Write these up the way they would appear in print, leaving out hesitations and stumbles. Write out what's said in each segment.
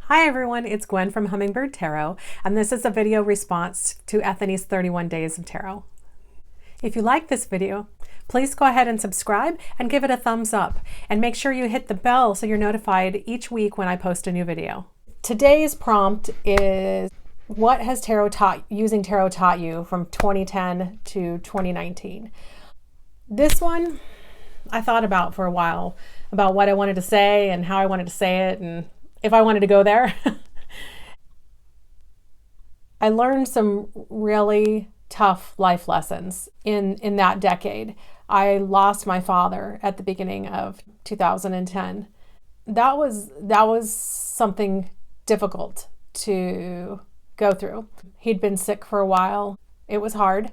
Hi everyone, it's Gwen from Hummingbird Tarot, and this is a video response to Ethany's 31 Days of Tarot. If you like this video, please go ahead and subscribe and give it a thumbs up, and make sure you hit the bell so you're notified each week when I post a new video. Today's prompt is, what has using tarot taught you from 2010 to 2019? This one I thought about for a while, about what I wanted to say and how I wanted to say it and if I wanted to go there. I learned some really tough life lessons in that decade. I lost my father at the beginning of 2010. That was something difficult to go through. He'd been sick for a while. It was hard.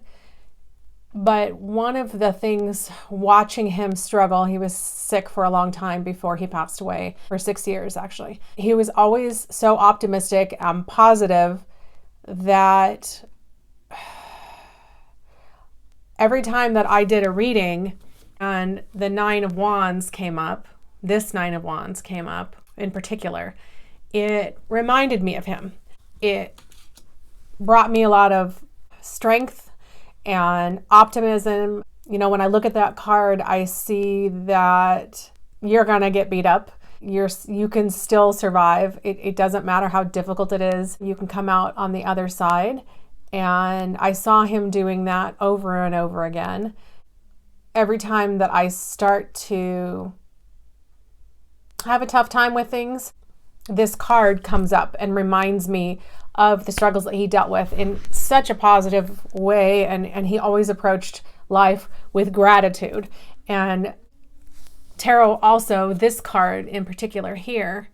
But one of the things, watching him struggle, he was sick for a long time before he passed away, for 6 years actually. He was always so optimistic and positive that every time that I did a reading and the Nine of Wands came up, this Nine of Wands came up in particular, it reminded me of him. It brought me a lot of strength and optimism. You know, when I look at that card, I see that you're gonna get beat up. You can still survive. It doesn't matter how difficult it is. You can come out on the other side. And I saw him doing that over and over again. Every time that I start to have a tough time with things, this card comes up and reminds me of the struggles that he dealt with in such a positive way, and he always approached life with gratitude. And tarot also, this card in particular here,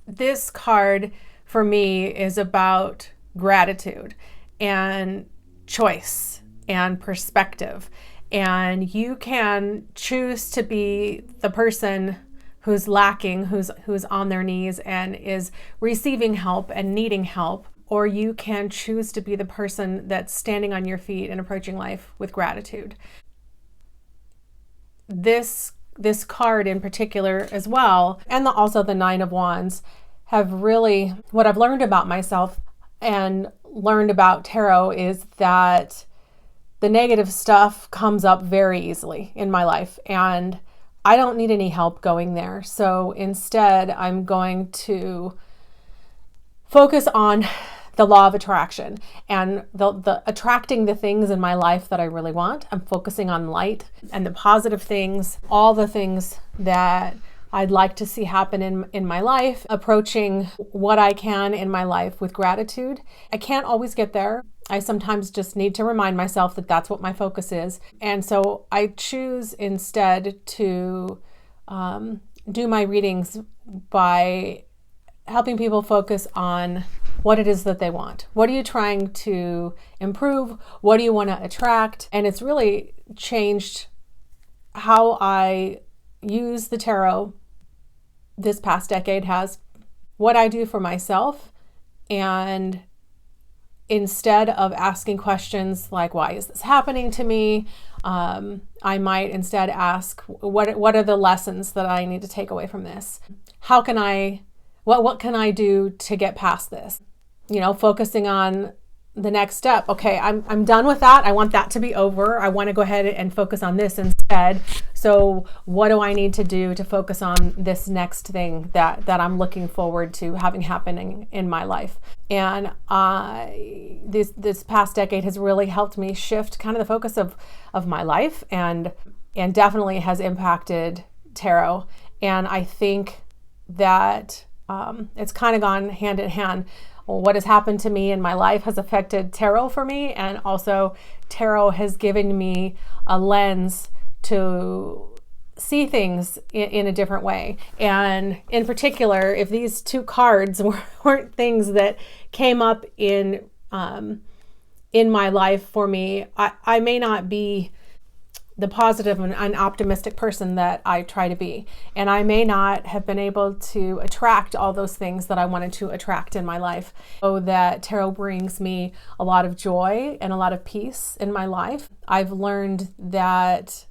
this card for me is about gratitude and choice and perspective. And you can choose to be the person who's lacking, who's on their knees and is receiving help and needing help, or you can choose to be the person that's standing on your feet and approaching life with gratitude. This card in particular as well, and also the Nine of Wands, have really, what I've learned about myself and learned about tarot is that the negative stuff comes up very easily in my life, and I don't need any help going there. So instead, I'm going to focus on the law of attraction and the attracting the things in my life that I really want. I'm focusing on light and the positive things, all the things that I'd like to see happen in my life, approaching what I can in my life with gratitude. I can't always get there. I sometimes just need to remind myself that that's what my focus is. And so I choose instead to do my readings by helping people focus on what it is that they want. What are you trying to improve? What do you want to attract? And it's really changed how I use the tarot. This past decade has, what I do for myself, and instead of asking questions like, why is this happening to me? I might instead ask, what are the lessons that I need to take away from this? What can I do to get past this? You know, focusing on the next step. Okay, I'm done with that. I want that to be over. I want to go ahead and focus on this instead. So what do I need to do to focus on this next thing that I'm looking forward to having happening in my life? And this past decade has really helped me shift kind of the focus of my life, and definitely has impacted tarot. And I think that it's kind of gone hand in hand. What has happened to me in my life has affected tarot for me, and also tarot has given me a lens to see things in a different way. And in particular, if these two cards weren't things that came up in my life for me, I may not be the positive and optimistic person that I try to be. And I may not have been able to attract all those things that I wanted to attract in my life. So that tarot brings me a lot of joy and a lot of peace in my life. I've learned that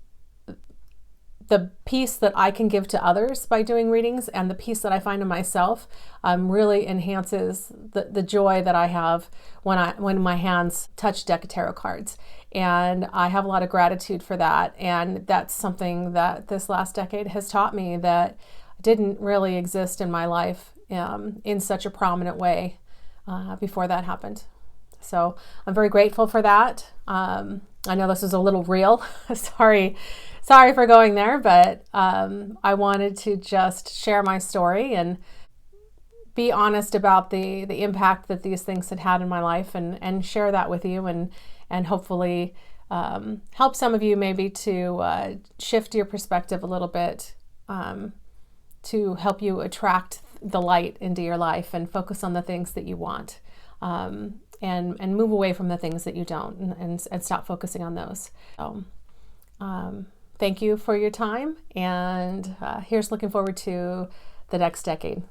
the peace that I can give to others by doing readings and the peace that I find in myself really enhances the joy that I have when my hands touch deck of tarot cards. And I have a lot of gratitude for that. And that's something that this last decade has taught me that didn't really exist in my life in such a prominent way before that happened. So I'm very grateful for that. I know this is a little real. Sorry for going there, but I wanted to just share my story and be honest about the impact that these things had in my life, and share that with you, and hopefully help some of you maybe to shift your perspective a little bit, to help you attract the light into your life and focus on the things that you want, and move away from the things that you don't, and stop focusing on those. So, thank you for your time, and here's looking forward to the next decade.